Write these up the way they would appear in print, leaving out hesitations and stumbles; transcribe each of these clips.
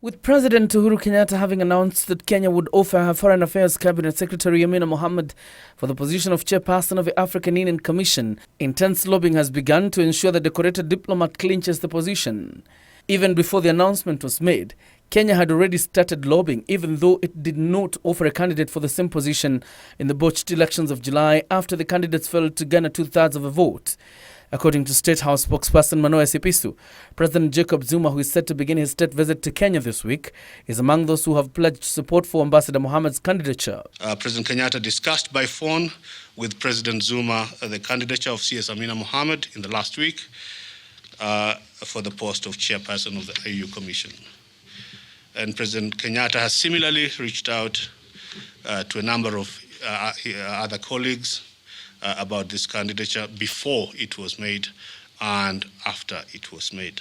With President Uhuru Kenyatta having announced that Kenya would offer her Foreign Affairs Cabinet Secretary Amina Mohammed for the position of chairperson of the African Union Commission, intense lobbying has begun to ensure the decorated diplomat clinches the position. Even before the announcement was made, Kenya had already started lobbying, even though it did not offer a candidate for the same position in the botched elections of July after the candidates failed to garner 2/3 of the vote. According to State House spokesperson Manoa Esipisu, President Jacob Zuma, who is set to begin his state visit to Kenya this week, is among those who have pledged support for Ambassador Mohammed's candidature. President Kenyatta discussed by phone with President Zuma the candidature of CS Amina Mohammed in the last week for the post of chairperson of the AU Commission. And President Kenyatta has similarly reached out to a number of other colleagues about this candidature before it was made and after it was made.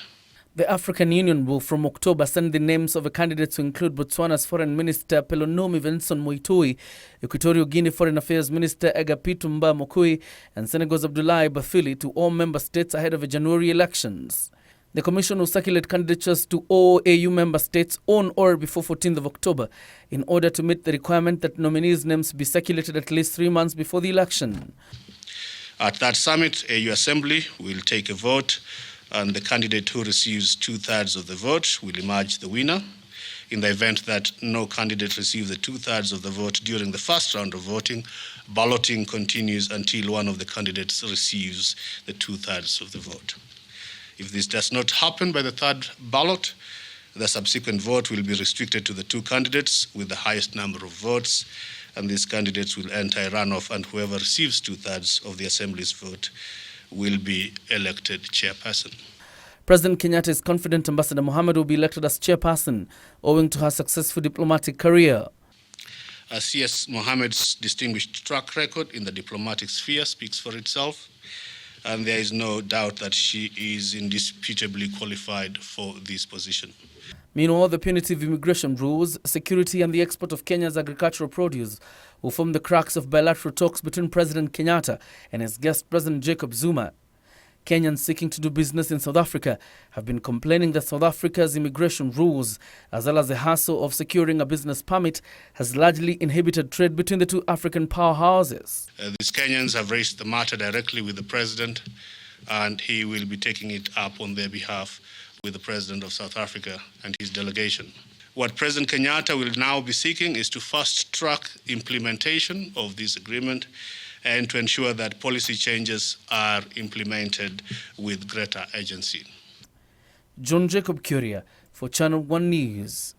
The African Union will from October send the names of the candidates to include Botswana's Foreign Minister Pelonomi Vincent Moitoi, Equatorial Guinea Foreign Affairs Minister Agapitu Mba Mokui, and Senegal's Abdoulaye Bathily to all member states ahead of the January elections. The Commission will circulate candidatures to all AU member states on or before 14th of October in order to meet the requirement that nominees' names be circulated at least 3 months before the election. At that summit, AU Assembly will take a vote, and the candidate who receives 2/3 of the vote will emerge the winner. In the event that no candidate receives the 2/3 of the vote during the first round of voting, balloting continues until one of the candidates receives the 2/3 of the vote. If this does not happen by the third ballot, the subsequent vote will be restricted to the 2 candidates with the highest number of votes, and these candidates will enter a runoff, and whoever receives 2/3 of the Assembly's vote will be elected chairperson. President Kenyatta is confident Ambassador Mohammed will be elected as chairperson, owing to her successful diplomatic career. CS Mohammed's distinguished track record in the diplomatic sphere speaks for itself, and there is no doubt that she is indisputably qualified for this position. Meanwhile, the punitive immigration rules, security and the export of Kenya's agricultural produce will form the crux of bilateral talks between President Kenyatta and his guest President Jacob Zuma. Kenyans seeking to do business in South Africa have been complaining that South Africa's immigration rules, as well as the hassle of securing a business permit, has largely inhibited trade between the two African powerhouses. These Kenyans have raised the matter directly with the president, and he will be taking it up on their behalf with the president of South Africa and his delegation. What President Kenyatta will now be seeking is to fast-track implementation of this agreement and to ensure that policy changes are implemented with greater agency. John Jacob Curia for Channel 1 News.